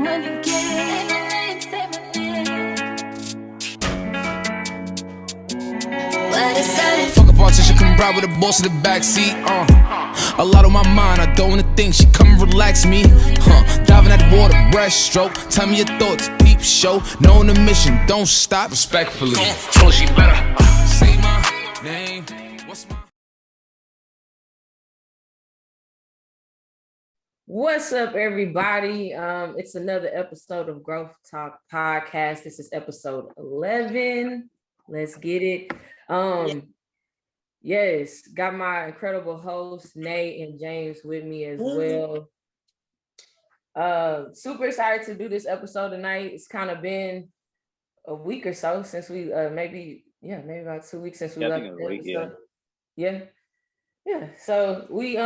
wanna get it. Say my name. What is that? Fuck a politician, come ride with the boss in the backseat. A lot on my mind, I don't wanna think. She come relax me. Diving at the water, breaststroke. Tell me your thoughts, peep show. Knowing the mission, don't stop. Respectfully. Told she better say my name. What's my What's up, everybody? It's another episode of Growth Talk Podcast. This is episode 11. Let's get it. Yes, got my incredible hosts, Nate and James, with me as well. Super excited to do this episode tonight. It's kind of been a week or so since we maybe about 2 weeks since we left the episode. Yeah. So we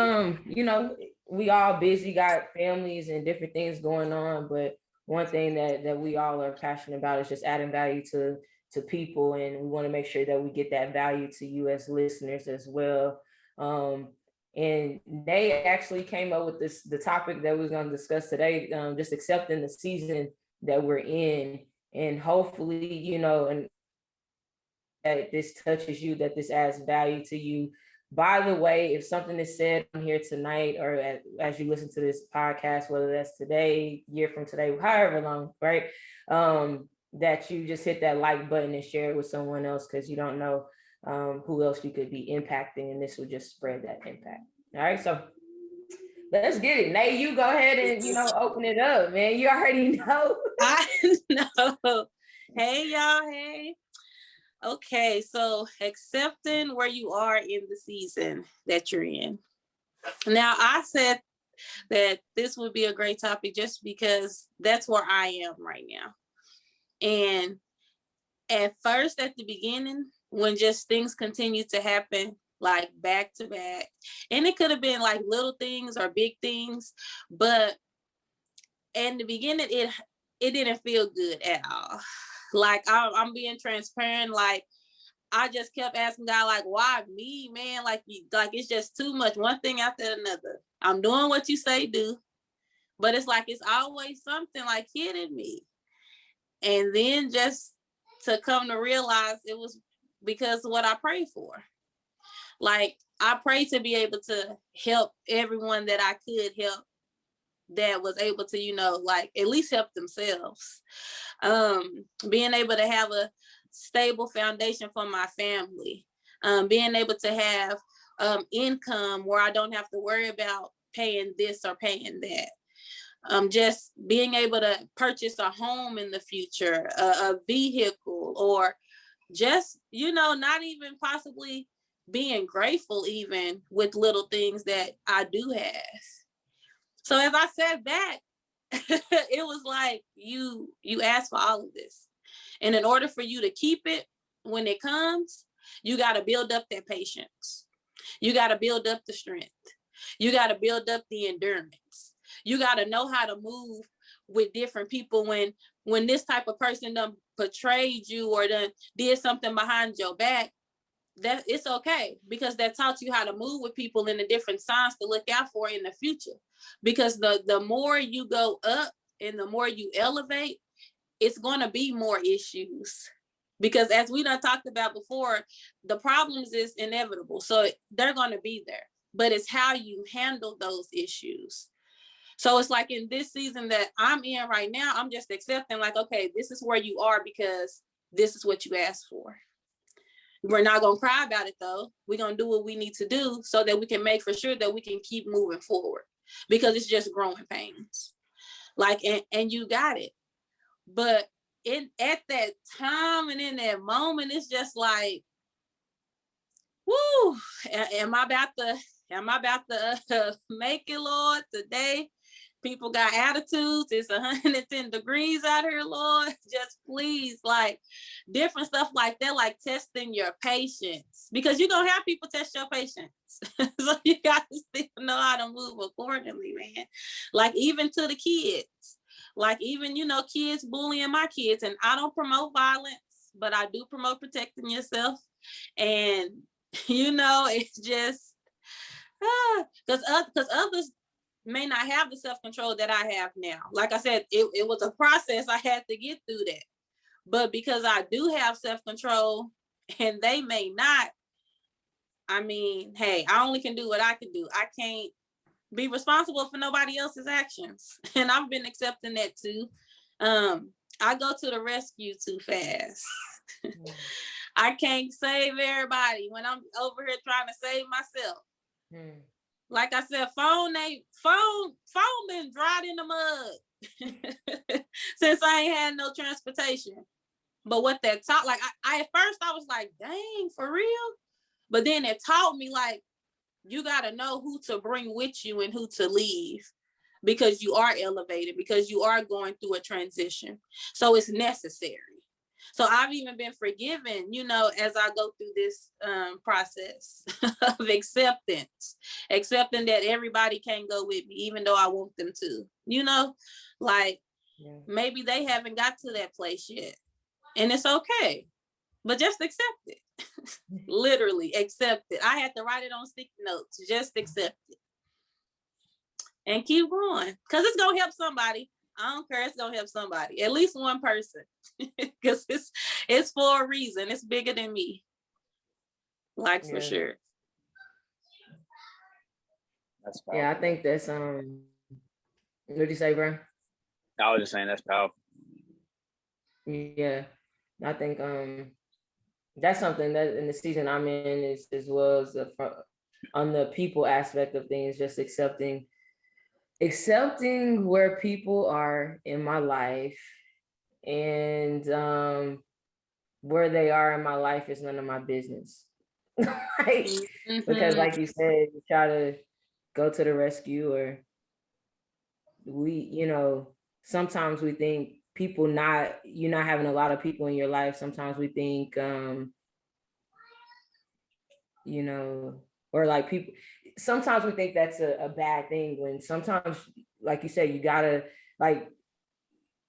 we all busy, got families and different things going on, but one thing that we all are passionate about is just adding value to people, and we want to make sure that we get that value to you as listeners as well. And they actually came up with the topic that we're going to discuss today, just accepting the season that we're in, and hopefully, and that this touches you, that this adds value to you. By the way, if something is said on here tonight, or as you listen to this podcast, whether that's today, year from today, however long, right? That you just hit that like button and share it with someone else, because you don't know who else you could be impacting, and this will just spread that impact. All right, so let's get it. Nate, you go ahead and open it up, man. You already know. I know. Hey, y'all. Hey. Okay, so accepting where you are in the season that you're in. Now, I said that this would be a great topic just because that's where I am right now. And at first, at the beginning, when just things continue to happen like back to back, and it could have been like little things or big things, but in the beginning, it didn't feel good at all. Like I'm being transparent. Like I just kept asking God, like, why me, man? Like it's just too much. One thing after another. I'm doing what you say do, but it's like it's always something like hitting me. And then just to come to realize it was because of what I prayed for. Like I prayed to be able to help everyone that I could help, that was able to, like at least help themselves. Being able to have a stable foundation for my family, being able to have income where I don't have to worry about paying this or paying that. Just being able to purchase a home in the future, a vehicle, or just, not even possibly being grateful even with little things that I do have. So as I said back, it was like you asked for all of this. And in order for you to keep it when it comes, you got to build up that patience. You got to build up the strength. You got to build up the endurance. You got to know how to move with different people when this type of person done betrayed you or done did something behind your back. That it's okay, because that taught you how to move with people in the different signs to look out for in the future. Because the more you go up and the more you elevate, it's going to be more issues. Because as we done talked about before, the problems is inevitable. So they're going to be there, but it's how you handle those issues. So it's like in this season that I'm in right now, I'm just accepting like, okay, this is where you are because this is what you asked for. We're not going to cry about it though. We're going to do what we need to do so that we can make for sure that we can keep moving forward, because it's just growing pains. Like, and you got it. But at that time and in that moment, it's just like, woo, am I about to make it, Lord, today? People got attitudes. It's 110 degrees out here, Lord. Just please, like different stuff like that, like testing your patience, because you're going to have people test your patience. So you got to still know how to move accordingly, man. Like even to the kids, like even, kids bullying my kids, and I don't promote violence, but I do promote protecting yourself. And, it's just, because others, may not have the self-control that I have now. Like I said, it was a process. I had to get through that. But because I do have self-control and they may not, I mean, hey, I only can do what I can do. I can't be responsible for nobody else's actions. And I've been accepting that too. I go to the rescue too fast. I can't save everybody when I'm over here trying to save myself. Like I said, phone been dried in the mud since I ain't had no transportation. But what that taught, like I at first I was like, dang, for real? But then it taught me, like, you gotta know who to bring with you and who to leave, because you are elevated, because you are going through a transition. So it's necessary. So I've even been forgiven, you know, as I go through this process of accepting that everybody can't go with me, even though I want them to, you know, like maybe they haven't got to that place yet, and it's okay, but just accept it. Literally accept it. I had to write it on sticky notes. Just accept it and keep going, because it's gonna help somebody. I don't care. It's gonna help somebody, at least one person, because it's for a reason. It's bigger than me, like for sure. That's powerful. Yeah, I think that's what did you say, bro? I was just saying that's powerful. Yeah, I think that's something that in the season I'm in is, as well as on the people aspect of things, just accepting where people are in my life, and where they are in my life is none of my business. Because like you said, you try to go to the rescue, or sometimes we think you're not having a lot of people in your life. Sometimes we think or like people, sometimes we think that's a bad thing, when sometimes, like you said, you gotta, like,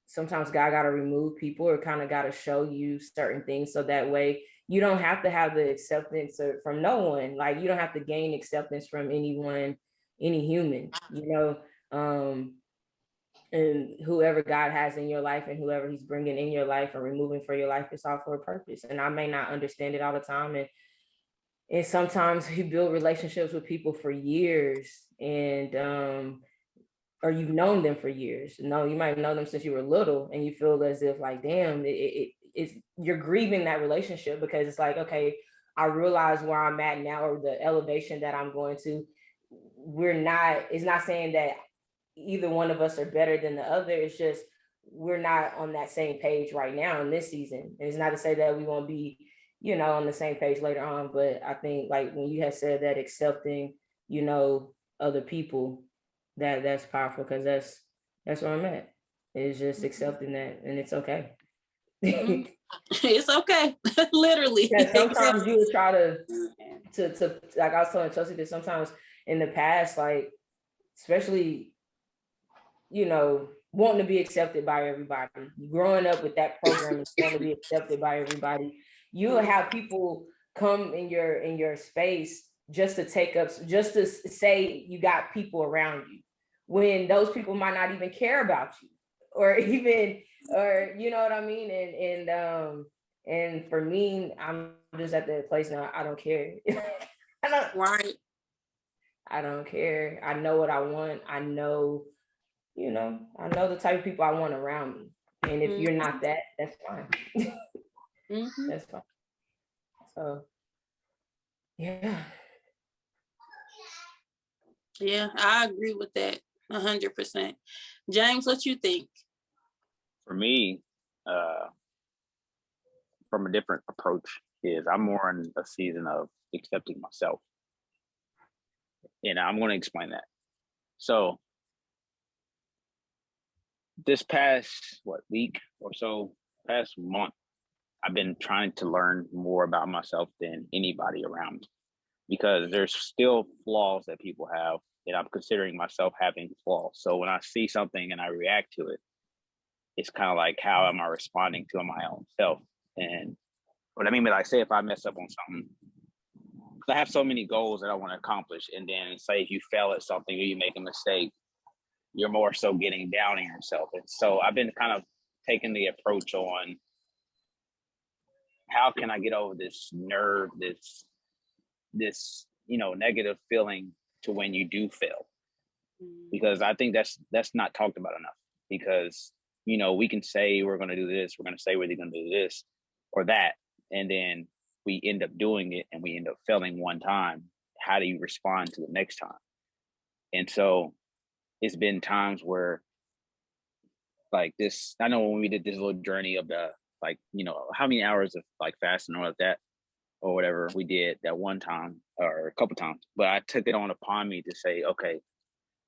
sometimes God gotta remove people, or kind of gotta show you certain things, so that way you don't have to have the acceptance from no one. Like, you don't have to gain acceptance from anyone, any human, and whoever God has in your life, and whoever he's bringing in your life or removing for your life, it's all for a purpose. And I may not understand it all the time, and sometimes you build relationships with people for years, and or you've known them for years. No, you might have known them since you were little, and you feel as if, like, damn, it's you're grieving that relationship, because it's like, okay, I realize where I'm at now, or the elevation that I'm going to. It's not saying that either one of us are better than the other. It's just we're not on that same page right now in this season. And it's not to say that we won't be, on the same page later on. But I think, like, when you had said that, accepting, other people, that's powerful, because that's where I'm at. It's just accepting that, and it's okay. It's okay. Literally. Yeah, sometimes you would try to like I was telling Chelsea that sometimes in the past, like, especially, wanting to be accepted by everybody, growing up with that program, wanting to be accepted by everybody, you will have people come in your space just to say you got people around you, when those people might not even care about you, or you know what I mean? And for me, I'm just at the place now, I don't care. I don't care. I know what I want. I know the type of people I want around me. And if you're not that, that's fine. That's fine. So, yeah. Yeah, I agree with that 100%. James, what you think? For me, from a different approach, is I'm more in a season of accepting myself. And I'm going to explain that. So this past week or so, past month, I've been trying to learn more about myself than anybody around, because there's still flaws that people have, and I'm considering myself having flaws. So when I see something and I react to it, it's kind of like, how am I responding to my own self? And what I mean by, like, say if I mess up on something, I have so many goals that I want to accomplish, and then say if you fail at something or you make a mistake, you're more so getting down on yourself. And so I've been kind of taking the approach on how can I get over this nerve, this negative feeling to when you do fail, because I think that's not talked about enough. Because we can say we're going to do this, we're going to say we're going to do this or that, and then we end up doing it and we end up failing one time. How do you respond to the next time? And so it's been times where, like this, I know when we did this little journey of the, like, how many hours of like fasting or like that or whatever we did that one time or a couple times, but I took it on upon me to say, okay,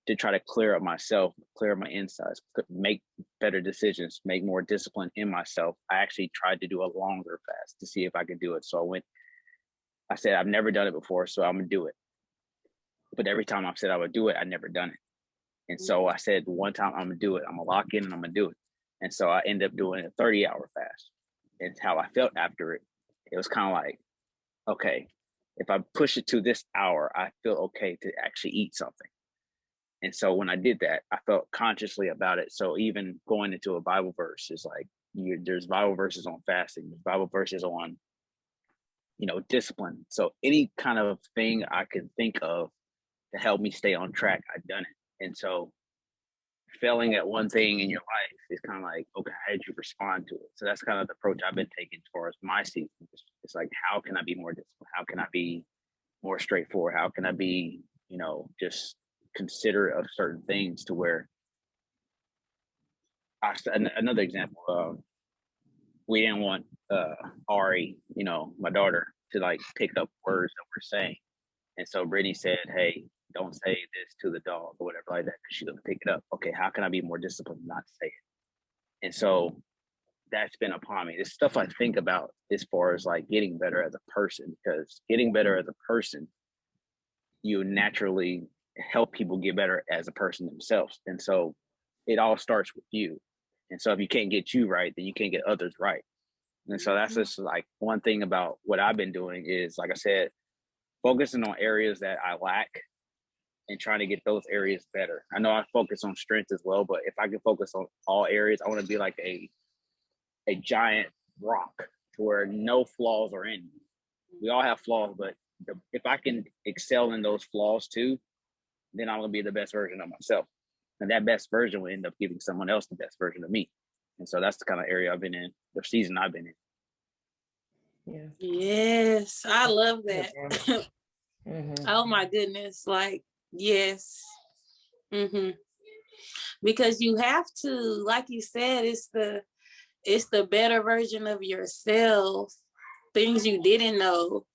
to try to clear up myself, clear up my insides, make better decisions, make more discipline in myself. I actually tried to do a longer fast to see if I could do it. So I said, I've never done it before, so I'm gonna do it. But every time I said I would do it, I never done it. And so I said, one time I'm gonna do it. I'm gonna lock in and I'm gonna do it. And so I ended up doing a 30-hour fast. And how I felt after it, it was kind of like, okay, if I push it to this hour, I feel okay to actually eat something. And so when I did that, I felt consciously about it. So even going into a Bible verse is like, there's Bible verses on fasting, there's Bible verses on, discipline. So any kind of thing I could think of to help me stay on track, I've done it. And so failing at one thing in your life is kind of like, okay, how did you respond to it? So that's kind of the approach I've been taking as far as my season. It's like, how can I be more disciplined? How can I be more straightforward? How can I be, just considerate of certain things to where another example, we didn't want Ari, my daughter, to like pick up words that we're saying. And so Brittany said, hey, don't say this to the dog or whatever like that, because she's gonna pick it up. Okay, how can I be more disciplined not to say it? And so that's been upon me. This stuff I think about as far as like getting better as a person, because getting better as a person, you naturally help people get better as a person themselves. And so it all starts with you. And so if you can't get you right, then you can't get others right. And so that's just like one thing about what I've been doing is, like I said, focusing on areas that I lack and trying to get those areas better. I know I focus on strength as well, but if I can focus on all areas, I want to be like a giant rock to where no flaws are in me. We all have flaws, but if I can excel in those flaws too, then I'm going to be the best version of myself. And that best version will end up giving someone else the best version of me. And so that's the kind of area I've been in, the season I've been in. Yeah. Yes, I love that. Mm-hmm. Oh my goodness. Like, yes. Mm-hmm. Because you have to, like you said, it's the better version of yourself. Things you didn't know,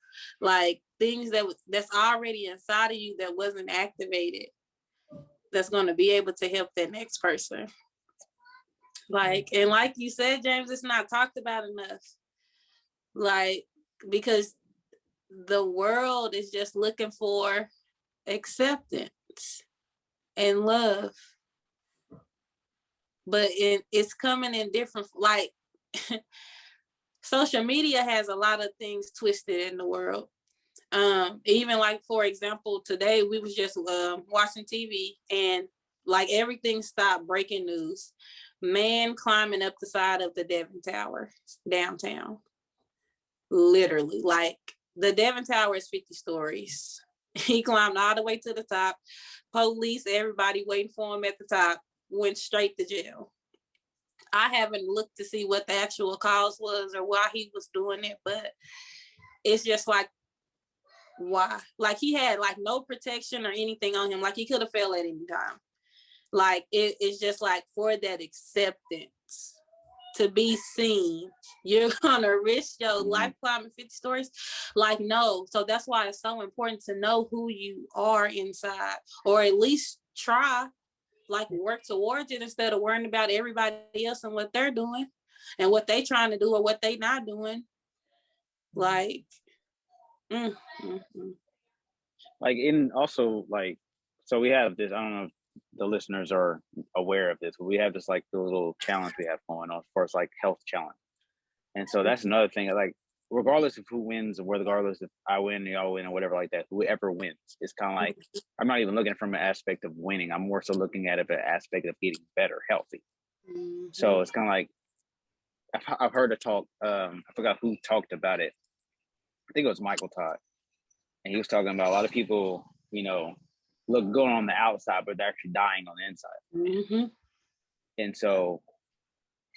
like things that's already inside of you that wasn't activated, that's going to be able to help that next person. Like, and like you said, James, it's not talked about enough. Like, because the world is just looking for acceptance and love. But it's coming in different, like, social media has a lot of things twisted in the world. Even like, for example, today we was just watching TV and like everything stopped. Breaking news: man climbing up the side of the Devon Tower downtown. Literally, like the Devon Tower is 50 stories. He climbed all the way to the top. Police, everybody waiting for him at the top, went straight to jail. I haven't looked to see what the actual cause was or why he was doing it, but it's just like, why? Like, he had like no protection or anything on him. Like, he could have fell at any time. Like, it's just like, for that acceptance to be seen, you're gonna risk your life climbing 50 stories. Like, no. So that's why it's so important to know who you are inside, or at least try, like, work towards it instead of worrying about everybody else and what they're doing and what they trying to do or what they not doing. Like, like, in also, like, so we have this, I don't know if the listeners are aware of this, but we have this like the little challenge we have going on as far as like health challenge. And so that's another thing, like, regardless of who wins, or regardless if I win, y'all win, or whatever like that, whoever wins, it's kind of like, I'm not even looking from an aspect of winning. I'm more so looking at it an aspect of getting better, healthy. So it's kind of like, I've heard a talk, I forgot who talked about it. I think it was Michael Todd. And he was talking about a lot of people, look good on the outside, but they're actually dying on the inside. And so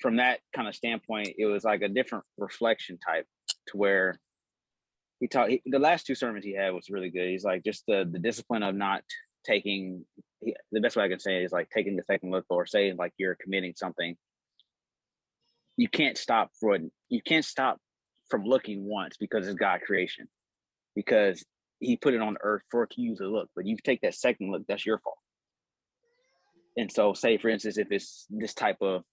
from that kind of standpoint, it was like a different reflection type, to where the last two sermons he had was really good. He's like, just the discipline of not taking, the best way I can say it is like taking the second look, or saying like you're committing something. You can't stop from looking once, because it's God creation, because he put it on earth for you to look. But you take that second look, that's your fault. And so, say for instance, if it's this type of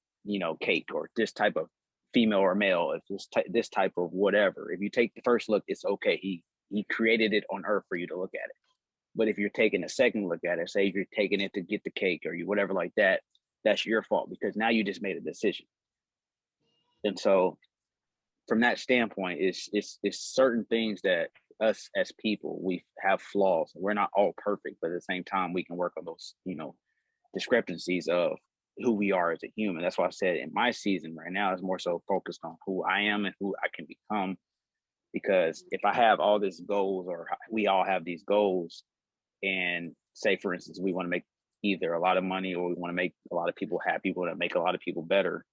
cake, or this type of female or male, if it's this type of whatever, if you take the first look, it's okay. He created it on earth for you to look at it. But if you're taking a second look at it, say if you're taking it to get the cake or you whatever like that, that's your fault, because now you just made a decision. And so from that standpoint, it's certain things that us as people, we have flaws. We're not all perfect, but at the same time, we can work on those, discrepancies of who we are as a human. That's why I said in my season right now is more so focused on who I am and who I can become. Because if I have all these goals, or we all have these goals, and say for instance, we want to make either a lot of money, or we want to make a lot of people happy, we want to make a lot of people better,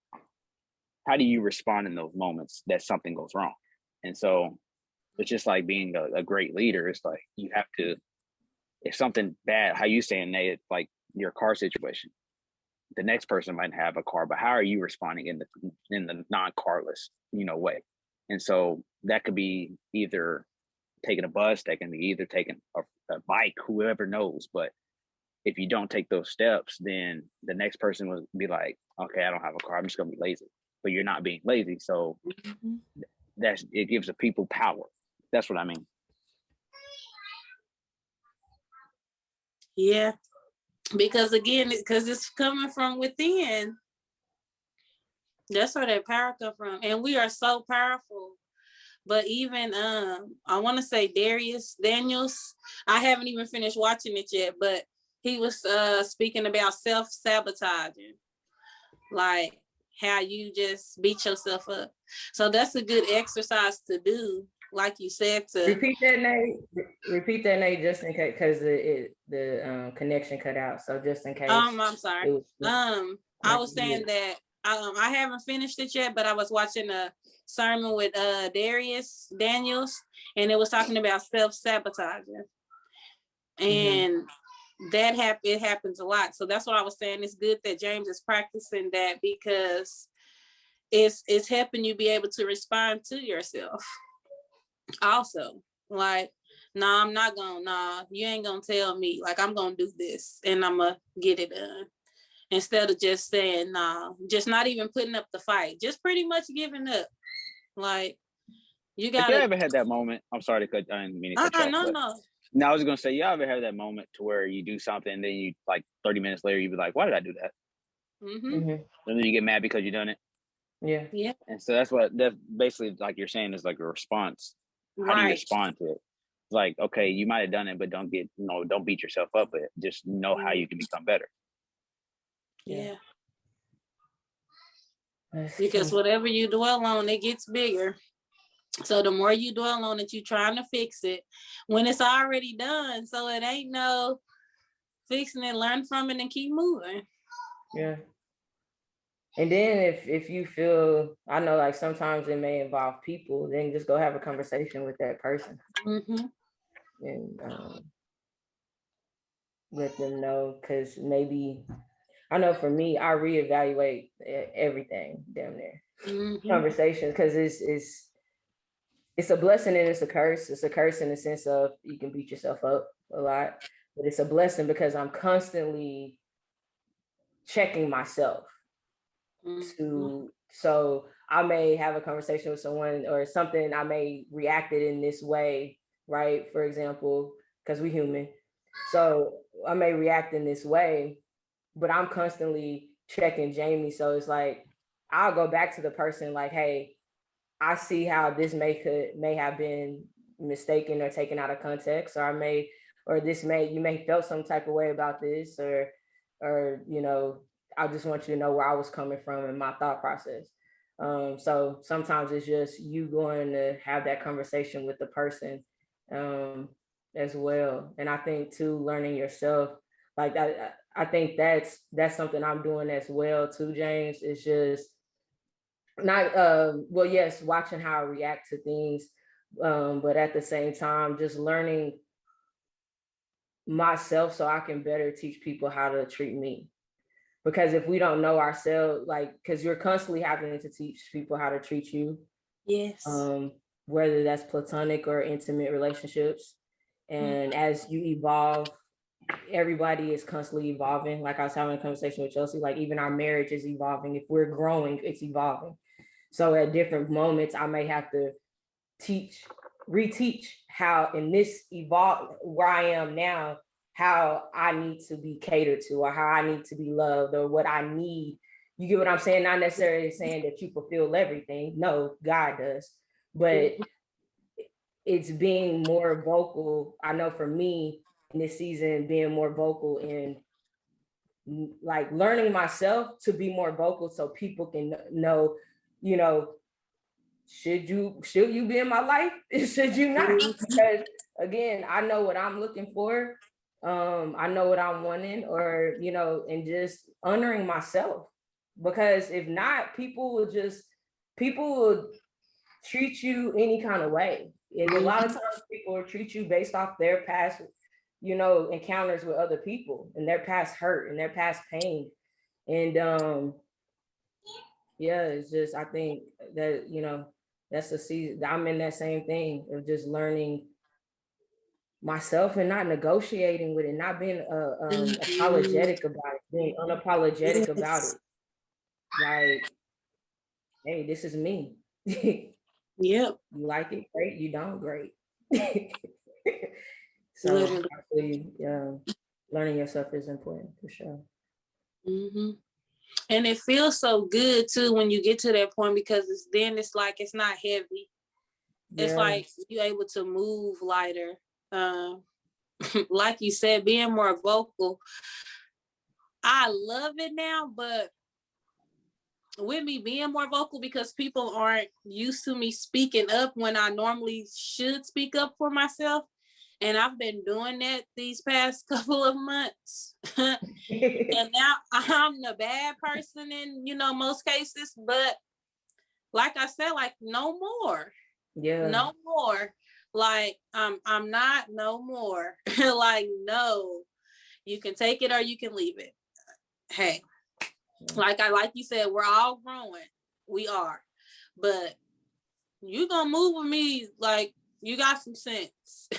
how do you respond in those moments that something goes wrong? And so it's just like being a great leader. It's like you have to, if something bad, how you saying, Nate, like your car situation, the next person might have a car, but how are you responding in the non-carless, way? And so that could be either taking a bus, that can be either taking a bike, whoever knows. But if you don't take those steps, then the next person will be like, okay, I don't have a car, I'm just gonna be lazy. But you're not being lazy. So it gives the people power. That's what I mean. Yeah, because again, because it's coming from within. That's where that power comes from. And we are so powerful. But even I want to say Daniels, I haven't even finished watching it yet, but he was speaking about self-sabotaging, like how you just beat yourself up. So that's a good exercise to do, like you said. To repeat that, Nate, just in case, because the connection cut out. So just in case. I'm sorry. I was saying that I haven't finished it yet, but I was watching a sermon with Daniels, and it was talking about self-sabotaging. And it happens a lot. So that's what I was saying. It's good that James is practicing that, because it's helping you be able to respond to yourself. Also, like, I'm not gonna, you ain't gonna tell me, like, I'm gonna do this and I'm gonna get it done. Instead of just saying, just not even putting up the fight, just pretty much giving up. Like, you gotta. Have you ever had that moment? I'm sorry to cut. I didn't mean to cut you off. No, I was gonna say, you ever had that moment to where you do something, and then you, like 30 minutes later, you be like, why did I do that? And then you get mad because you done it. Yeah. And so that's basically, like you're saying, is like a response. How do you respond to it? It's like, okay, you might have done it, but don't beat yourself up. But just know how you can become better. Yeah. Because whatever you dwell on, it gets bigger. So the more you dwell on it, you're trying to fix it when it's already done. So it ain't no fixing it, learn from it and keep moving. Yeah. And then if you feel, I know like sometimes it may involve people, then just go have a conversation with that person. And let them know, because maybe, I know for me, I reevaluate everything down there. Conversations, because it's a blessing and it's a curse. It's a curse in the sense of you can beat yourself up a lot, but it's a blessing because I'm constantly checking myself. So I may have a conversation with someone or something, I may react it in this way, right? For example, because we're human. So I may react in this way, but I'm constantly checking Jamie. So it's like, I'll go back to the person like, hey, I see how this may have been mistaken or taken out of context, or you may felt some type of way about this, or you know, I just want you to know where I was coming from in my thought process. So sometimes it's just you going to have that conversation with the person as well. And I think too, learning yourself, like I think that's something I'm doing as well too, James. It's just not well, yes, watching how I react to things, but at the same time, just learning myself so I can better teach people how to treat me. Because if we don't know ourselves, like, because you're constantly having to teach people how to treat you. Yes. Whether that's platonic or intimate relationships. And as you evolve, everybody is constantly evolving. Like I was having a conversation with Chelsea, like even our marriage is evolving. If we're growing, it's evolving. So at different moments, I may have to reteach how in this evolve where I am now, how I need to be catered to, or how I need to be loved, or what I need. You get what I'm saying? Not necessarily saying that you fulfill everything. No, God does. But it's being more vocal. I know for me in this season, being more vocal in like learning myself to be more vocal so people can know, you know, should you be in my life? Should you not? Because again, I know what I'm looking for. I know what I'm wanting, or you know, and just honoring myself. Because if not, people will treat you any kind of way. And a lot of times people will treat you based off their past, you know, encounters with other people and their past hurt and their past pain. And yeah, it's just, I think that, you know, that's a season. I'm in that same thing of just learning myself and not negotiating with it, not being apologetic about it, being unapologetic about it. Like, hey, this is me. Yep. You like it, great. You don't, great. So actually, learning yourself is important for sure. And it feels so good too when you get to that point, because it's like it's not heavy. Yeah. It's like you're able to move lighter. Like you said, being more vocal. I love it now, but with me being more vocal, because people aren't used to me speaking up when I normally should speak up for myself. And I've been doing that these past couple of months. And now I'm the bad person in, you know, most cases. But like I said, like no more. Yeah. No more. Like I'm not no more. Like, no. You can take it or you can leave it. Hey. Like you said, we're all growing. We are. But you gonna move with me like you got some sense.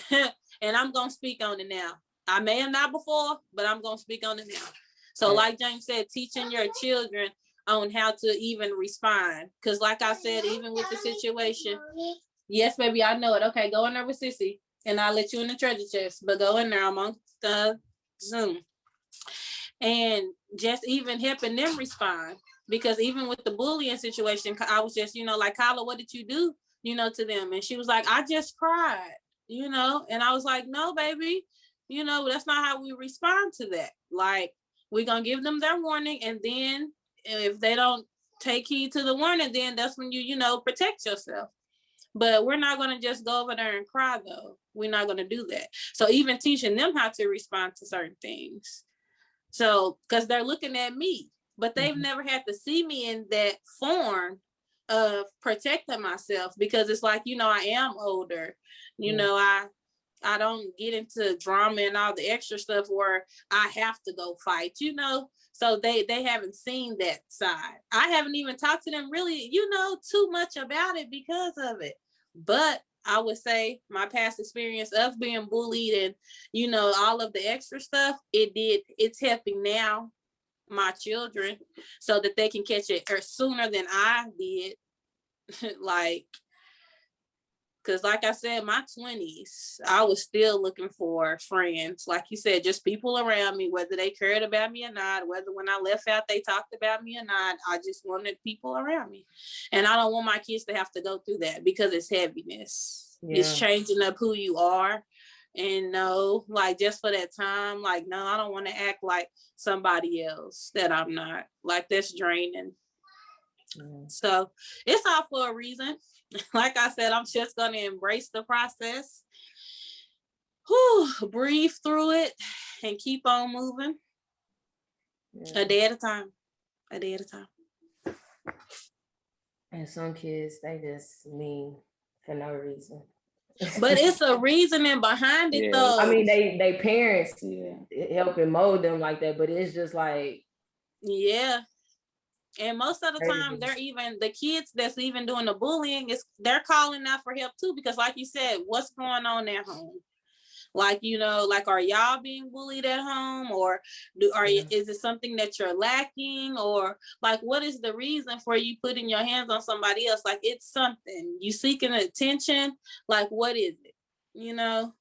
And I'm gonna speak on it now. I may have not before, but I'm gonna speak on it now. So like James said, teaching your children on how to even respond. Because like I said, even with the situation, yes, baby, I know it. Okay, go in there with Sissy and I'll let you in the treasure chest. But go in there, I'm on Zoom. And just even helping them respond. Because even with the bullying situation, I was just, you know, like, Kyla, what did you do, you know, to them? And she was like, I just cried, you know? And I was like, no, baby, you know, that's not how we respond to that. Like, we're going to give them their warning. And then if they don't take heed to the warning, then that's when you know, protect yourself. But we're not going to just go over there and cry, though. We're not going to do that. So even teaching them how to respond to certain things. So, because they're looking at me, but they've never had to see me in that form of protecting myself, because it's like, you know, I am older, you know, I don't get into drama and all the extra stuff where I have to go fight, you know, so they haven't seen that side. I haven't even talked to them really, you know, too much about it because of it. But I would say my past experience of being bullied and, you know, all of the extra stuff, it's helping now my children so that they can catch it sooner than I did. Like, Because like I said, my 20s, I was still looking for friends. Like you said, just people around me, whether they cared about me or not, whether when I left out, they talked about me or not. I just wanted people around me. And I don't want my kids to have to go through that because it's heaviness. Yeah. It's changing up who you are. And no, like just for that time, like, no, I don't want to act like somebody else that I'm not. Like that's draining. So it's all for a reason. Like I said, I'm just going to embrace the process, breathe through it, and keep on moving. A day at a time. A day at a time. And some kids, they just mean for no reason. But it's a reasoning behind it, though. I mean, they parents helping mold them like that, but it's just like, yeah. And most of the time, they're even the kids that's even doing the bullying they're calling out for help too, because like you said, what's going on at home? Like, you know, like, are y'all being bullied at home, or is it something that you're lacking, or like, what is the reason for you putting your hands on somebody else? Like, it's something you seeking attention. Like, what is it? You know?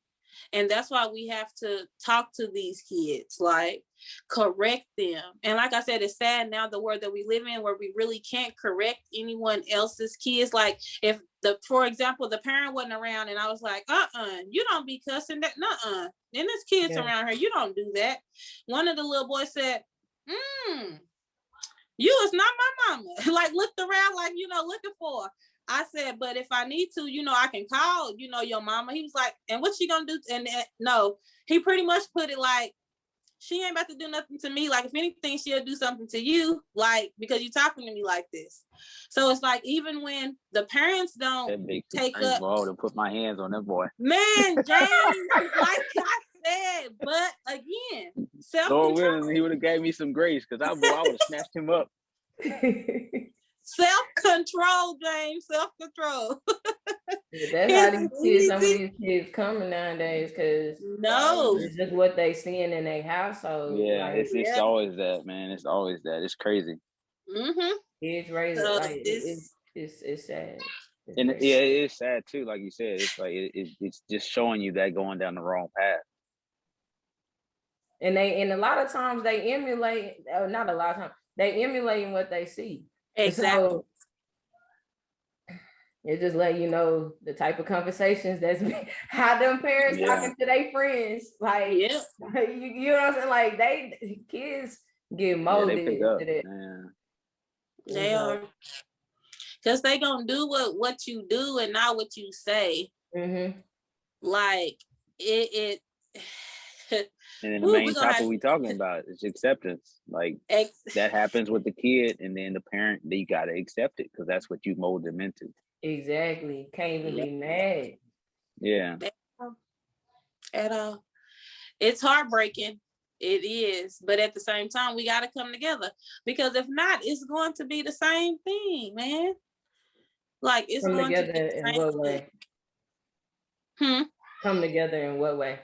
And that's why we have to talk to these kids, like correct them. And like I said, it's sad now, the world that we live in, where we really can't correct anyone else's kids. Like if for example, the parent wasn't around and I was like, you don't be cussing that. Nuh-uh. And there's kids around her. You don't do that. One of the little boys said, you is not my mama. Like looked around like, you know, looking for her. I said, but if I need to, you know, I can call, you know, your mama. He was like, and what's she gonna do? And no, he pretty much put it like, she ain't about to do nothing to me. Like, if anything, she'll do something to you, like, because you're talking to me like this. So it's like, even when the parents don't take up. To put my hands on that boy. Man, James, like I said, but again, self-control. He would have gave me some grace, because I would have snatched him up. Self-control, James, self-control. That's how these kids, some of these kids coming nowadays, because it's just what they seeing in their household. Yeah, like, it's always that, man. It's always that. It's crazy. Kids raising like it's sad. And it is sad too. Like you said, it's like it's just showing you that going down the wrong path. And a lot of times they emulate, not a lot of times, they emulating what they see. Exactly. So, it just let you know the type of conversations that's how them parents talking to their friends. Like, you know what I'm saying? Like kids get molded into that. They are. Because they gonna do what you do and not what you say. Like it and then the main topic we talking about is acceptance. Like that happens with the kid, and then the parent, they gotta accept it because that's what you mold them into. Exactly. Can't even be mad. Yeah. At all. It's heartbreaking. It is. But at the same time, we gotta come together, because if not, it's going to be the same thing, man. Like it's come going together to be in what way? Come together in what way?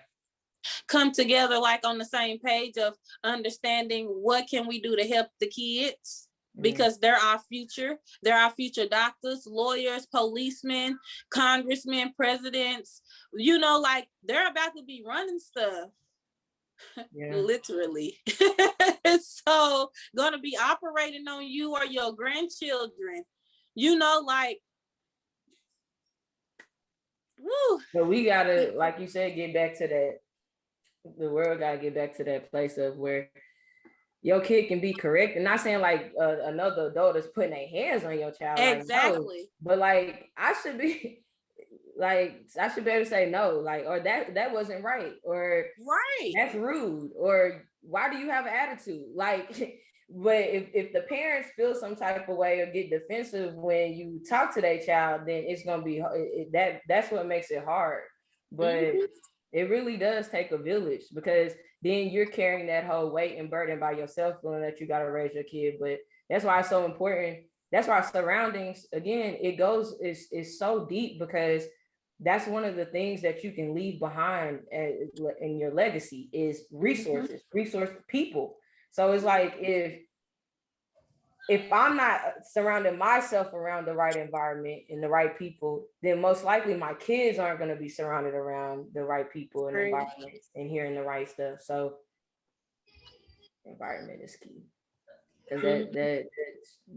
Come together like on the same page of understanding what can we do to help the kids, because they're our future. They're our future doctors, lawyers, policemen, congressmen, presidents. You know, like they're about to be running stuff. Literally. So gonna be operating on you or your grandchildren. You know, like woo. But we gotta, like you said, get back to that. The world gotta get back to that place of where your kid can be correct. And not saying like another adult is putting their hands on your child. Exactly. Like, no. But like I should be able to say no, like, or that wasn't right, or that's rude, or why do you have an attitude? Like, but if the parents feel some type of way or get defensive when you talk to their child, then it's gonna be that's what makes it hard. But it really does take a village, because then you're carrying that whole weight and burden by yourself, feeling that you got to raise your kid. But that's why it's so important. That's why surroundings, again, it's so deep, because that's one of the things that you can leave behind in your legacy is resources, people. So it's like, if if I'm not surrounding myself around the right environment and the right people, then most likely my kids aren't going to be surrounded around the right people and environments and hearing the right stuff. So environment is key. Because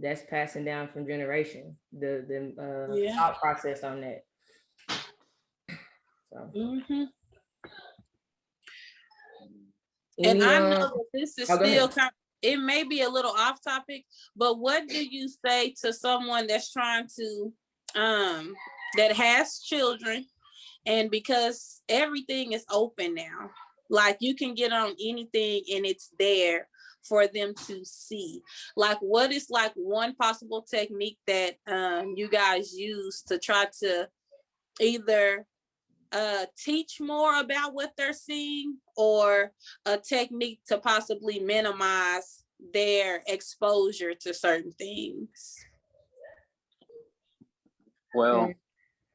that's passing down from generation, the thought process on that. So. And I know that this is still it may be a little off topic, but what do you say to someone that's trying to that has children, and because everything is open now, like you can get on anything and it's there for them to see, like what is like one possible technique that you guys use to try to either teach more about what they're seeing, or a technique to possibly minimize their exposure to certain things? Well,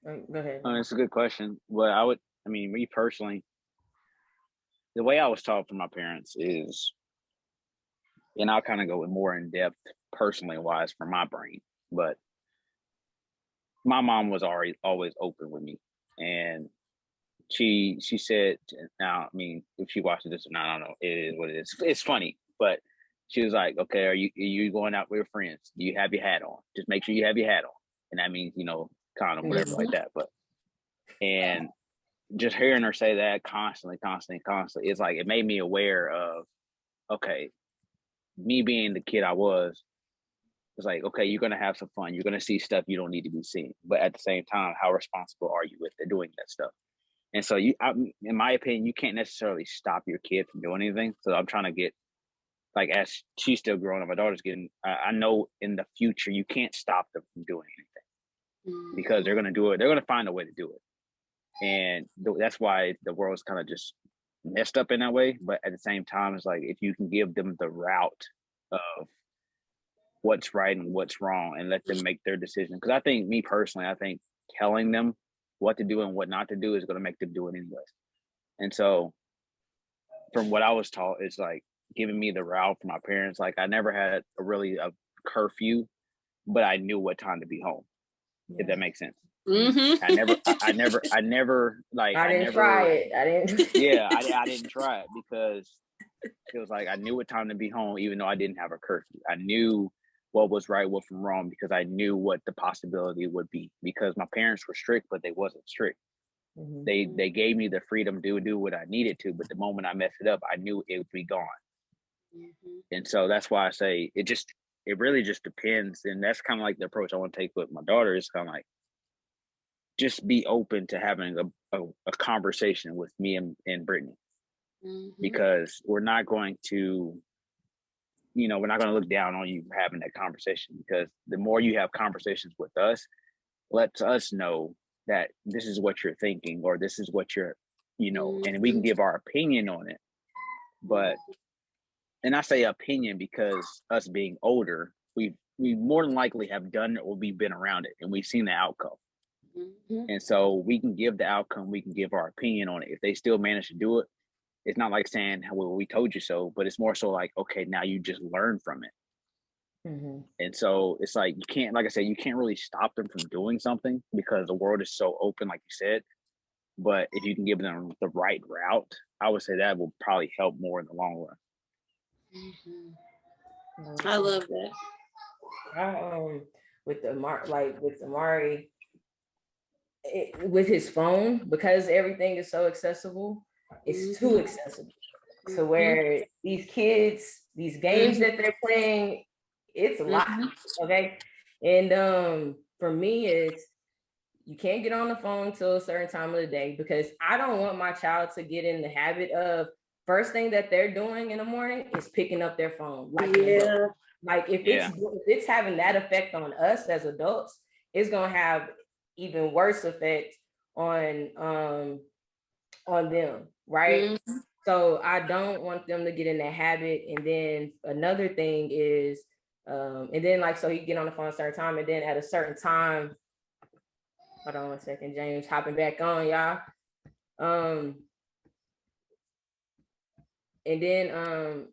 go ahead. It's a good question. Well, me personally, the way I was taught from my parents is, and I'll kind of go more in depth personally wise for my brain, but my mom was always open with me, and she said, now, I mean, if she watches this or not, I don't know, it is what it is. It's funny, but she was like, okay, are you going out with your friends? Do you have your hat on? Just make sure you have your hat on. And that means, condom, whatever like that. But, and just hearing her say that constantly, it's like, it made me aware of, okay, me being the kid I was, it's like, okay, you're going to have some fun. You're going to see stuff you don't need to be seeing. But at the same time, how responsible are you with doing that stuff? And so in my opinion, you can't necessarily stop your kid from doing anything. So I'm trying to get, like, as she's still growing up, my daughter's getting, I know in the future, you can't stop them from doing anything because they're going to do it. They're going to find a way to do it. And that's why the world's kind of just messed up in that way. But at the same time, it's like, if you can give them the route of what's right and what's wrong and let them make their decision. Because I think, me personally, I think telling them what to do and what not to do is going to make them do it anyways. And so from what I was taught, it's like giving me the route from my parents. Like, I never had a curfew, but I knew what time to be home, if that makes sense. Mm-hmm. I never try it. I didn't try it because it was like, I knew what time to be home, even though I didn't have a curfew. I knew what was right, what from wrong, because I knew what the possibility would be, because my parents were strict, but they wasn't strict. Mm-hmm. They gave me the freedom to do what I needed to, but the moment I messed it up, I knew it would be gone. Mm-hmm. And so that's why I say it really just depends. And that's kind of like the approach I want to take with my daughter. Is kind of like, just be open to having a conversation with me and Brittany. Mm-hmm. Because we're not going to, we're not going to look down on you for having that conversation, because the more you have conversations with us, lets us know that this is what you're thinking, or this is what you're, and we can give our opinion on it. But, and I say opinion because us being older, we more than likely have done it, or we've been around it and we've seen the outcome. Mm-hmm. And so we can give the outcome, we can give our opinion on it. If they still manage to do it, it's not like saying, well, we told you so, but it's more so like, okay, now you just learn from it. Mm-hmm. And so it's like, you can't, like I said, you can't really stop them from doing something because the world is so open, like you said. But if you can give them the right route, I would say that will probably help more in the long run. Mm-hmm. I love that. With Amari, with his phone, because everything is so accessible, it's too accessible to where these kids, these games that they're playing, it's a lot. Okay. And for me, it's, you can't get on the phone till a certain time of the day, because I don't want my child to get in the habit of first thing that they're doing in the morning is picking up their phone. Like if it's having that effect on us as adults, it's gonna have even worse effect on them, right? Mm-hmm. So I don't want them to get in that habit. And then another thing is, and then like, so he get on the phone at a certain time, and then at a certain time, hold on one second, James hopping back on, y'all. And then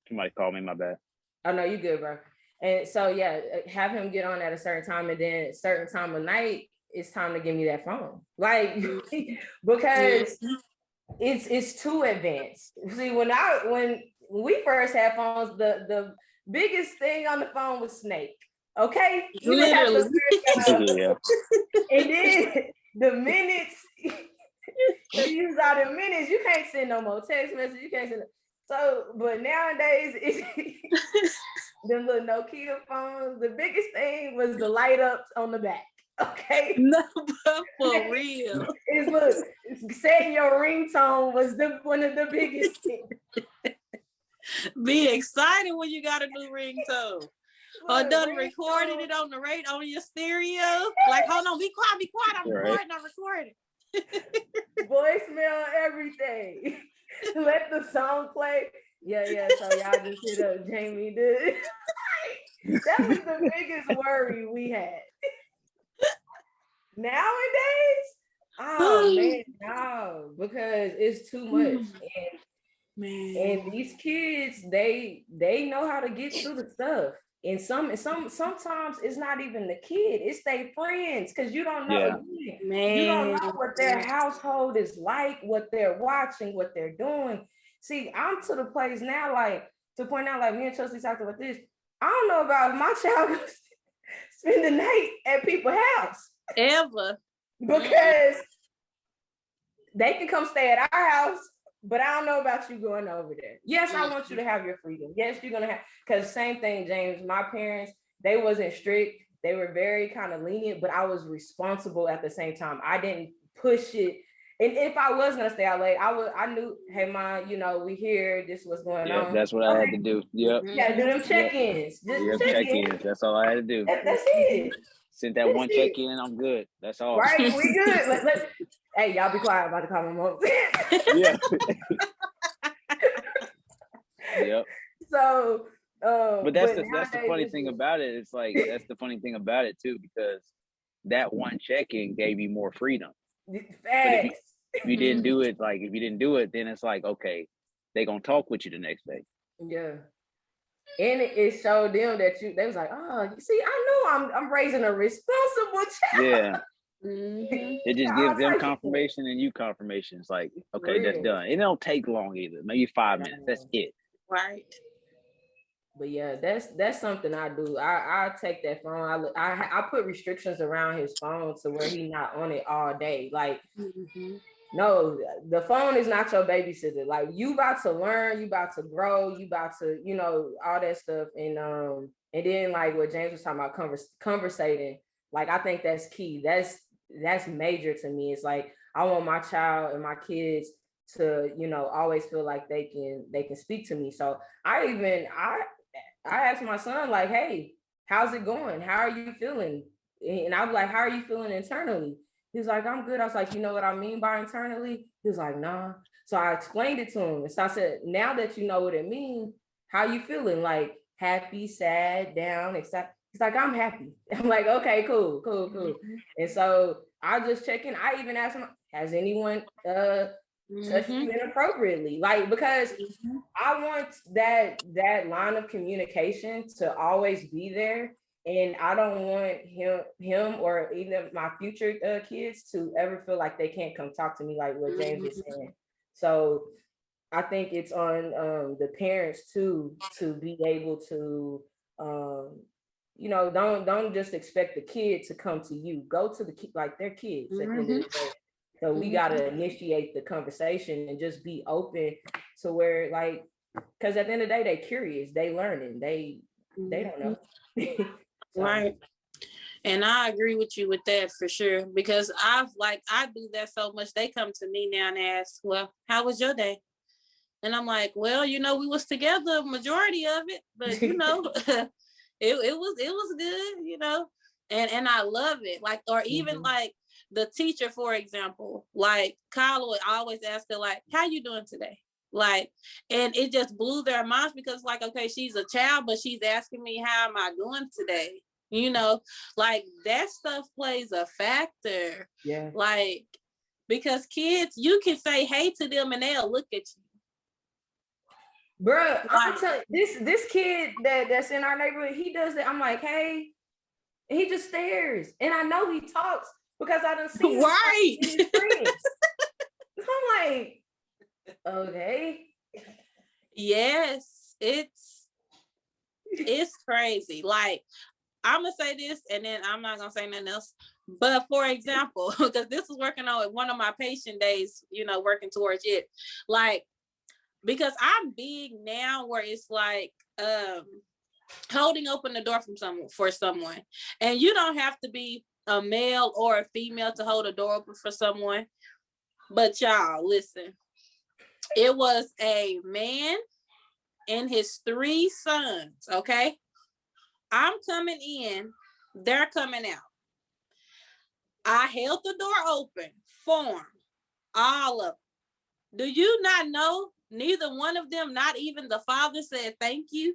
somebody called me, my bad. Oh no, you good, bro. And so yeah, have him get on at a certain time, and then a certain time of night, it's time to give me that phone. Like because it's too advanced. See, when we first had phones, the biggest thing on the phone was Snake. Okay, you didn't have to Yeah. and then the minutes you use all the minutes, you can't send no more text messages. You can't send. So, but nowadays it's them little Nokia phones. The biggest thing was the light ups on the back. Okay. No, but for real. It's look, setting your ringtone was one of the biggest things. Be excited when you got a new ringtone. Or done recording it on the radio on your stereo. Like, hold on, be quiet. I'm recording. Voicemail, everything. Let the song play. Yeah. So y'all just hit up Jamie. That was the biggest worry we had. Nowadays, oh man, no, because it's too much. And these kids, they know how to get through the stuff. And sometimes it's not even the kid, it's their friends, because you don't know, you don't know what their household is like, what they're watching, what they're doing. See, I'm to the place now, like, to point out, like, me and Chelsea talked about this. I don't know about my child spend the night at people's house ever, because they can come stay at our house. But I don't know about you going over there. Yes, I want you to have your freedom. Yes, you're going to have, because same thing, James, my parents, they wasn't strict. They were very kind of lenient, but I was responsible at the same time. I didn't push it. And if I was going to stay out late, I knew, hey, Mom, we here. This was going on. That's what I had to do. Yep. You got to do them check-ins. Check-ins. That's all I had to do. That's it. Sent that one check-in, I'm good. That's all. Right, we good. Let's hey, y'all be quiet. I'm about to call my mom. Yeah. Yep. So, but that's the funny thing about it. It's like, that's the funny thing about it too, because that one check-in gave you more freedom. Facts. If you didn't do it, then it's like, okay, they gonna talk with you the next day. Yeah. And it showed them that they was like, oh, you see, I know I'm raising a responsible child. Yeah. It just gives them confirmation and you confirmation. It's like, okay, that's done. It don't take long either. Maybe 5 minutes. That's it. Right. But yeah, that's something I do. I take that phone. I put restrictions around his phone to where he's not on it all day. Like, no, the phone is not your babysitter. Like, you about to learn, you about to grow, you about to, all that stuff. And then like what James was talking about, conversating. Like, I think that's key. That's major to me. It's like, I want my child and my kids to, always feel like they can speak to me. So I asked my son, like, hey, how's it going? How are you feeling? And I was like, how are you feeling internally? He was like, I'm good. I was like, you know what I mean by internally? He was like, nah. So I explained it to him. And so I said, now that you know what it means, how you feeling? Like, happy, sad, down, excited? He's like, I'm happy. I'm like, okay, cool. And so I just check in. I even asked him, has anyone touched you inappropriately? Like, because I want that line of communication to always be there. And I don't want him or even my future kids to ever feel like they can't come talk to me, like what James was saying. So I think it's on the parents too, to be able to, don't just expect the kid to come to you. Go to the like their kids at the end of the day. So we got to initiate the conversation and just be open to where, like, because at the end of the day, they're curious, they learning, they don't know. So. Right. And I agree with you with that for sure, because I do that so much. They come to me now and ask, well, how was your day? And I'm like, well, we was together majority of it, but it was good, and I love it. Like, or even like the teacher, for example, like Kyle would always ask her, like, how you doing today? Like, and it just blew their minds, because like, okay, she's a child, but she's asking me, how am I doing today? Like, that stuff plays a factor. Yeah. Like, because kids, you can say hey to them and they'll look at you. Bruh, I'm telling this kid that's in our neighborhood, he does it. I'm like, hey, and he just stares. And I know he talks because I done seen him Right. with his friends. I'm like, okay. Yes, it's crazy. Like, I'm gonna say this and then I'm not gonna say nothing else. But for example, because this is working on one of my patient days, you know, working towards it. Like, because I'm big now where it's like holding open the door for someone. And you don't have to be a male or a female to hold a door open for someone. But y'all, listen. It was a man and his 3 sons, okay? I'm coming in, they're coming out. I held the door open for them, all of them. Do you not know neither one of them, not even the father, said thank you?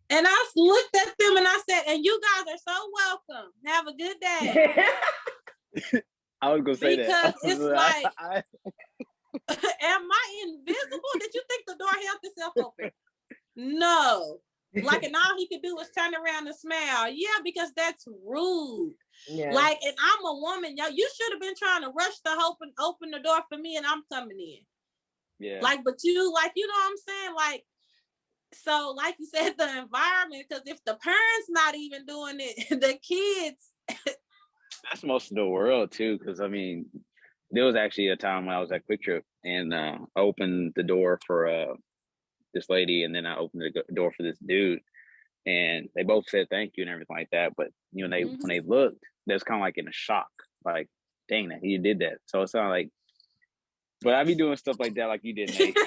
And I looked at them and I said, and you guys are so welcome. Have a good day. I was gonna say because that. It's like, am I invisible? Did you think the door held itself open? No. Like, and all he could do was turn around and smile. Yeah, because that's rude. Yeah. Like, and I'm a woman, y'all. You should have been trying to rush to open the door for me, and I'm coming in. Yeah. Like, but you, like, you know what I'm saying? Like, so, like you said, the environment, because if the parents not even doing it, the kids. That's most of the world too, because I mean, there was actually a time when I was at Quick Trip and I opened the door for this lady, and then I opened the door for this dude, and they both said thank you and everything like that. But you know, when they looked, they was kind of like in a shock, like, dang, that he did that. So it's kind of like, but I be doing stuff like that, like you did, Nate.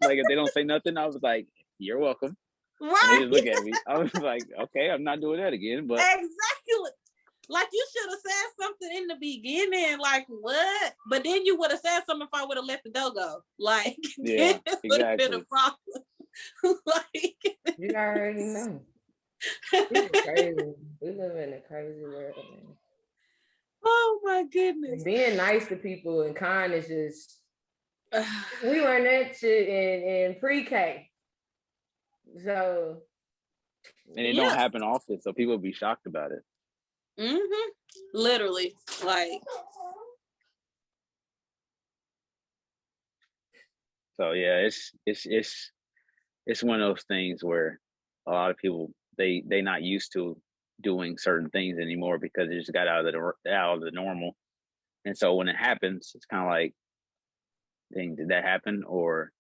Like if they don't say nothing, I was like, you're welcome. Right. And they just look at me. I was like, okay, I'm not doing that again. But exactly. Like, you should have said something in the beginning, like, what? But then you would have said something if I would have let the dough go. Like, yeah, it would have been a problem. Like, you already know. It's crazy. We live in a crazy world, man. Oh my goodness. Being nice to people and kind is just, we learned that shit in pre-K. So. And it don't happen often, so people be shocked about it. Mm-hmm. Literally, like. So yeah, it's one of those things where a lot of people they not used to doing certain things anymore because it just got out of the normal, and so when it happens, it's kind of like, dang, did that happen? Or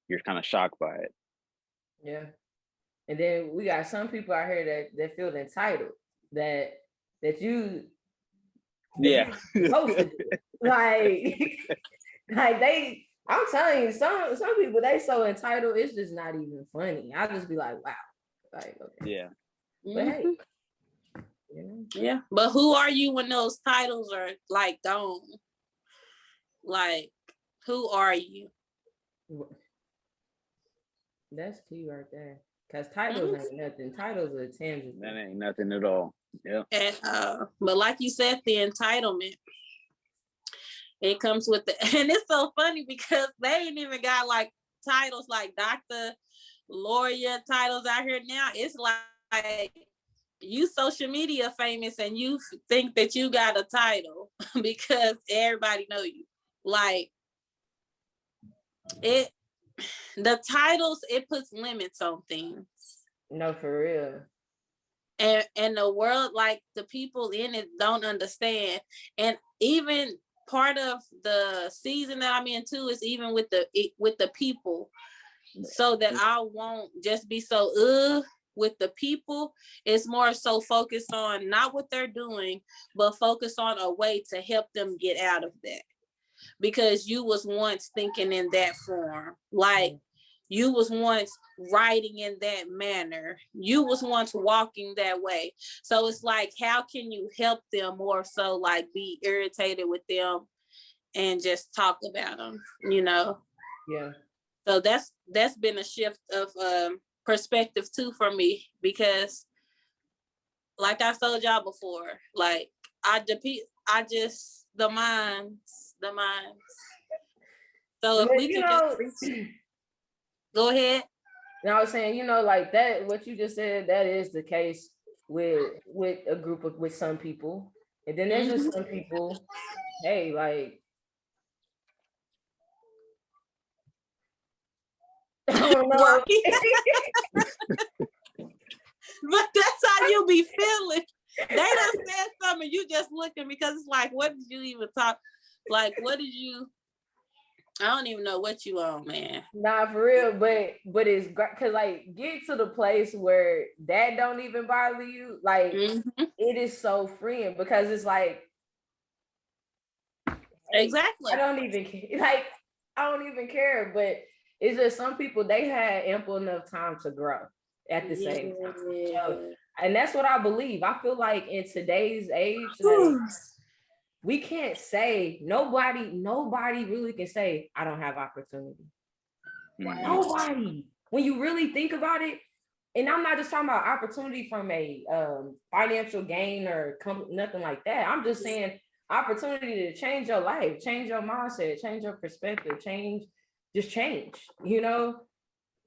you're kind of shocked by it. Yeah, and then we got some people out here that feel entitled that you. Yeah. Supposed to do. like they. I'm telling you, some people, they so entitled, it's just not even funny. I'll just be like, wow. Like, okay. Yeah. But hey. Yeah. But who are you when those titles are like gone? Like, who are you? That's key right there. Because titles ain't nothing. Titles are tangible. That ain't nothing at all. Yeah. And but like you said, the entitlement. It comes with and it's so funny because they ain't even got like titles like doctor, lawyer titles out here now. It's like you social media famous and you think that you got a title because everybody know you. Like the titles, it puts limits on things. No, for real. And the world, like the people in it don't understand. And even part of the season that I'm in too is even with the people, so that I won't just be so with the people. It's more so focused on not what they're doing, but focus on a way to help them get out of that. Because you was once thinking in that form, like you was once writing in that manner, you was once walking that way. So it's like, how can you help them more so like be irritated with them and just talk about them, you know? Yeah. So that's been a shift of perspective too for me, because like I told y'all before, like the minds. So if we you can know, just reach, go ahead. and I was saying, you know, like that, what you just said, that is the case with a group of with some people. And then there's just some people, hey, like I don't know. But that's how you be feeling. They done said something, you just looking because it's like, what did you even talk? Like, what did you? I don't even know what you on, man. Nah, for real, but it's great because like get to the place where that don't even bother you. Like it is so freeing because it's like exactly. I don't even care. Like I don't even care, but it's just some people they had ample enough time to grow at the same time. So, and that's what I believe. I feel like in today's age, like, we can't say nobody really can say I don't have opportunity. Nobody. When you really think about it, and I'm not just talking about opportunity from a financial gain or nothing like that. I'm just saying opportunity to change your life, change your mindset, change your perspective, change, you know.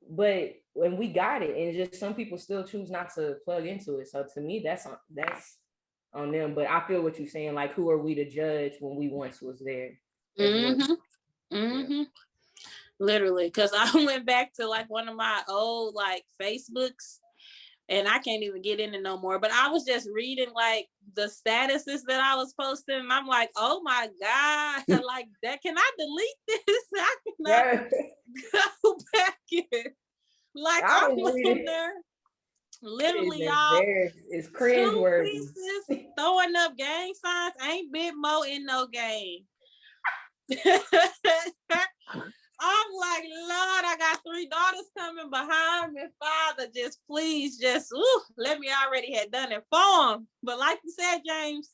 But when we got it, and just some people still choose not to plug into it. So to me, that's on them. But I feel what you're saying. Like, who are we to judge when we once was there? Literally, because I went back to like one of my old like Facebooks, and I can't even get in it no more. But I was just reading like the statuses that I was posting, and I'm like, oh my God, like that, can I delete this? I cannot go back in. Like I'm on there. Literally, y'all, it's cringeworthy. Throwing up gang signs. Ain't Big Mo in no game. I'm like, Lord, I got 3 daughters coming behind me. Father, just please, let me already had done it for them. But like you said, James,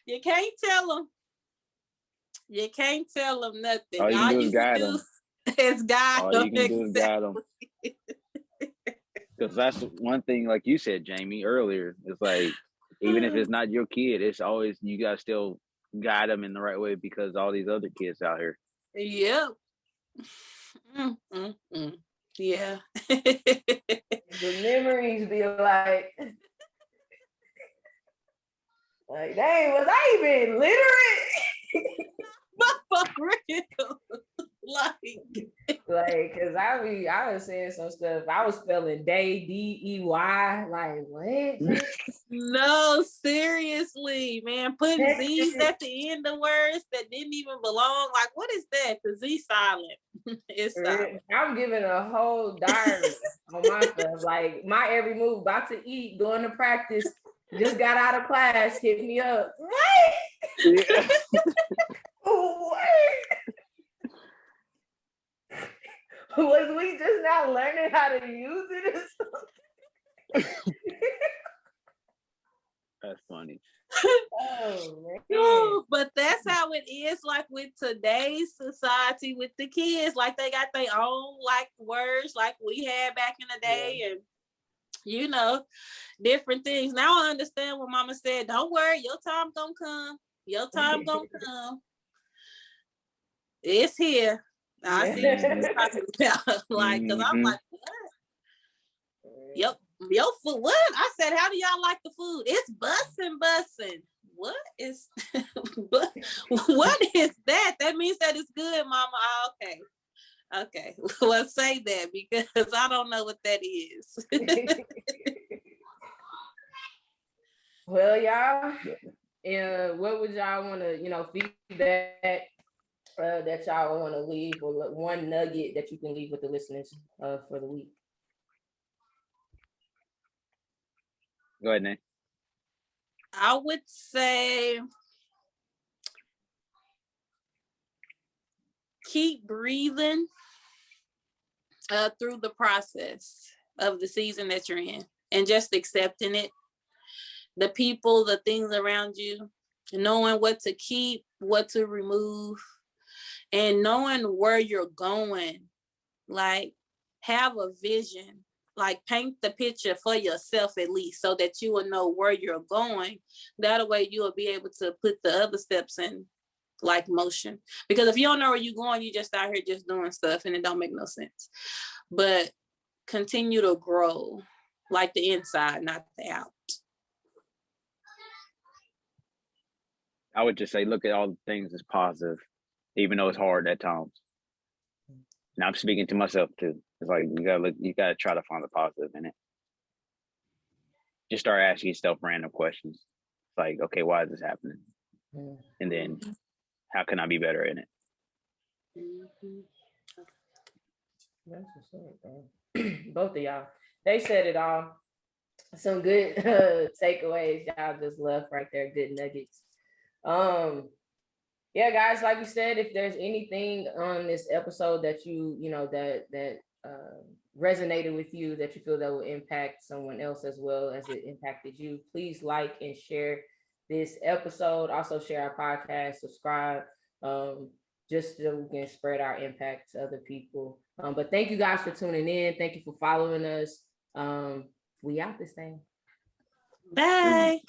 you can't tell them. You can't tell them nothing. All you can do is guide them. Is guide All them. you can do is guide them. Because that's one thing, like you said, Jamie, earlier. It's like, even if it's not your kid, it's always, you got to still guide them in the right way because all these other kids out here. Yep. Yeah. The memories be like, dang, was I even literate? But for real. like, cause I was saying some stuff. I was spelling day, D-E-Y. Like, what? No, seriously, man. Putting Z's at the end of words that didn't even belong. Like, what is that? The Z silent. It's silent. I'm giving a whole diary on my stuff. Like, my every move, about to eat, going to practice, just got out of class, hit me up. What? Yeah. What? Was we just not learning how to use it? That's funny. Oh, but that's how it is, like with today's society with the kids. Like they got their own like words like we had back in the day, and you know, different things. Now I understand what Mama said. Don't worry, your time gonna come. Your time gonna come. It's here. I see what you're talking about. Like, because I'm like, what? Yep. Your food, what? I said, how do y'all like the food? It's bussin'. What is what is that? That means that it's good, Mama. Oh, okay. Well, say that because I don't know what that is. Well, y'all, what would y'all want to, feedback that y'all want to leave, or one nugget that you can leave with the listeners for the week? Go ahead, Nate. I would say keep breathing through the process of the season that you're in and just accepting it. The people, the things around you, knowing what to keep, what to remove, and knowing where you're going. Like, have a vision. Like, paint the picture for yourself at least so that you will know where you're going. That way you will be able to put the other steps in like motion. Because if you don't know where you're going, you just out here just doing stuff and it don't make no sense. But continue to grow, like the inside, not the out. I would just say, look at all the things as positive, even though it's hard at times. And I'm speaking to myself too. It's like you gotta try to find the positive in it. Just start asking yourself random questions. It's like, okay, why is this happening? And then how can I be better in it? That's what's up, man. Both of y'all. They said it all. Some good takeaways. Y'all just left right there. Good nuggets. Yeah, guys, like you said, if there's anything on this episode that that resonated with you, that you feel that will impact someone else as well as it impacted you, please like and share this episode. Also share our podcast, subscribe, just so we can spread our impact to other people. But thank you guys for tuning in. Thank you for following us. We out this thing. Bye.